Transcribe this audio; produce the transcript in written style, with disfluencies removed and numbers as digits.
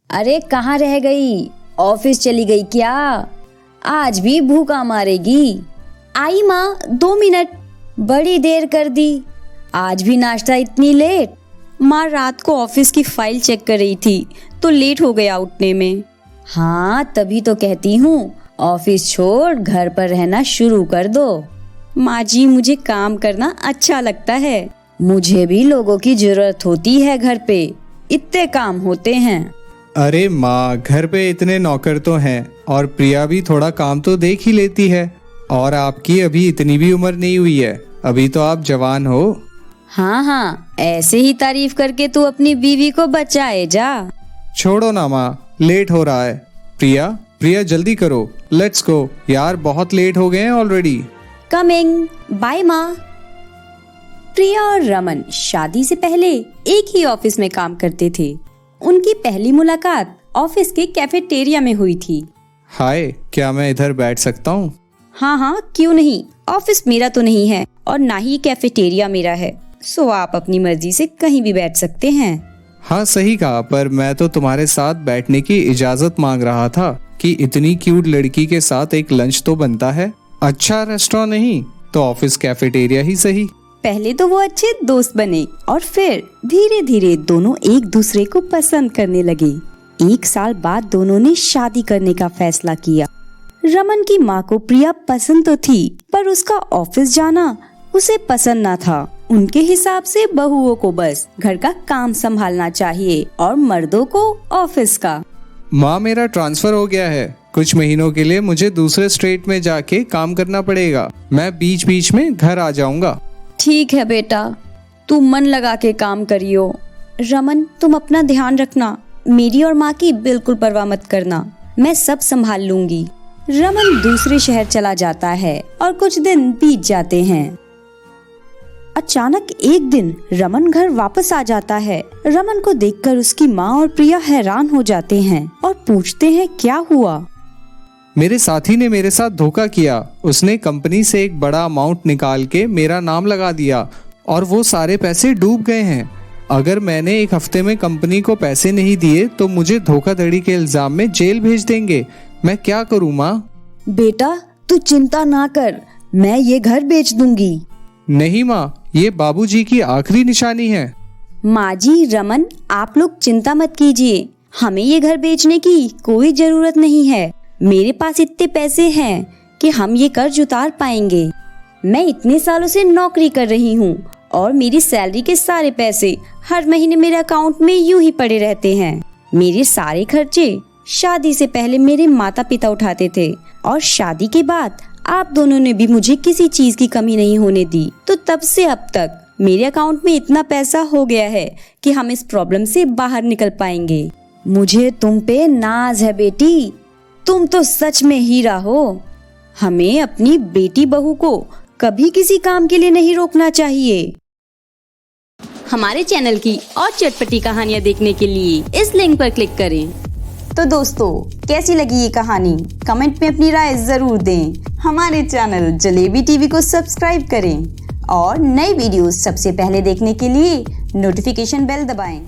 अरे कहाँ रह गई? ऑफिस चली गई क्या? आज भी भूखा मारेगी। आई माँ, 2 मिनट। बड़ी देर कर दी। आज भी नाश्ता इतनी लेट? माँ रात को ऑफिस की फाइल चेक कर रही थी तो लेट हो गया उठने में। हाँ तभी तो कहती हूँ ऑफिस छोड़ घर पर रहना शुरू कर दो। माँ जी मुझे काम करना अच्छा लगता है। मुझे भी लोगों की जरूरत होती है घर पे, इतने काम होते हैं। अरे माँ, घर पे इतने नौकर तो हैं और प्रिया भी थोड़ा काम तो देख ही लेती है। और आपकी अभी इतनी भी उम्र नहीं हुई है, अभी तो आप जवान हो। हाँ, ऐसे ही तारीफ करके तू अपनी बीवी को बचाए जा। छोड़ो ना माँ, लेट हो रहा है। प्रिया जल्दी करो, लेट्स गो यार, बहुत लेट हो गए हैं ऑलरेडी। कमिंग, बाय माँ। प्रिया और रमन शादी से पहले एक ही ऑफिस में काम करते थे। उनकी पहली मुलाकात ऑफिस के कैफेटेरिया में हुई थी। हाय, क्या मैं इधर बैठ सकता हूँ? हाँ, क्यों नहीं। ऑफिस मेरा तो नहीं है और ना ही कैफेटेरिया मेरा है, सो आप अपनी मर्जी से कहीं भी बैठ सकते हैं। हाँ सही कहा, पर मैं तो तुम्हारे साथ बैठने की इजाजत मांग रहा था कि इतनी क्यूट लड़की के साथ एक लंच तो बनता है। अच्छा रेस्टोरेंट नहीं तो ऑफिस कैफेटेरिया ही सही। पहले तो वो अच्छे दोस्त बने और फिर धीरे धीरे दोनों एक दूसरे को पसंद करने लगे। 1 साल बाद दोनों ने शादी करने का फैसला किया। रमन की माँ को प्रिया पसंद तो थी, पर उसका ऑफिस जाना उसे पसंद न था। उनके हिसाब से बहुओं को बस घर का काम संभालना चाहिए और मर्दों को ऑफिस का। माँ, मेरा ट्रांसफर हो गया है। कुछ महीनों के लिए मुझे दूसरे स्टेट में जाके काम करना पड़ेगा। मैं बीच बीच में घर आ जाऊंगा। ठीक है बेटा, तू मन लगा के काम करियो। रमन तुम अपना ध्यान रखना, मेरी और माँ की बिल्कुल परवाह मत करना, मैं सब संभाल लूंगी। रमन दूसरे शहर चला जाता है और कुछ दिन बीत जाते हैं। अचानक एक दिन रमन घर वापस आ जाता है। रमन को देखकर उसकी माँ और प्रिया हैरान हो जाते हैं और पूछते हैं क्या हुआ। मेरे साथी ने मेरे साथ धोखा किया। उसने कंपनी से एक बड़ा अमाउंट निकाल के मेरा नाम लगा दिया और वो सारे पैसे डूब गए हैं। अगर मैंने 1 हफ्ते में कंपनी को पैसे नहीं दिए तो मुझे धोखाधड़ी के इल्जाम में जेल भेज देंगे। मैं क्या करूँ माँ? बेटा तू चिंता ना कर, मैं ये घर बेच दूंगी। नहीं माँ, ये बाबूजी की आखिरी निशानी है। माँ जी, रमन आप लोग चिंता मत कीजिए, हमें ये घर बेचने की कोई जरूरत नहीं है। मेरे पास इतने पैसे हैं कि हम ये कर्ज उतार पाएंगे। मैं इतने सालों से नौकरी कर रही हूँ और मेरी सैलरी के सारे पैसे हर महीने मेरे अकाउंट में यूं ही पड़े रहते हैं। मेरे सारे खर्चे शादी से पहले मेरे माता पिता उठाते थे और शादी के बाद आप दोनों ने भी मुझे किसी चीज की कमी नहीं होने दी। तो तब से अब तक मेरे अकाउंट में इतना पैसा हो गया है कि हम इस प्रॉब्लम से बाहर निकल पाएंगे। मुझे तुम पे नाज है बेटी, तुम तो सच में हीरा हो। हमें अपनी बेटी बहू को कभी किसी काम के लिए नहीं रोकना चाहिए। हमारे चैनल की और चटपटी कहानियाँ देखने के लिए इस लिंक पर क्लिक करें। तो दोस्तों, कैसी लगी ये कहानी? कमेंट में अपनी राय जरूर दें। हमारे चैनल जलेबी टीवी को सब्सक्राइब करें और नई वीडियोस सबसे पहले देखने के लिए नोटिफिकेशन बेल दबाएं।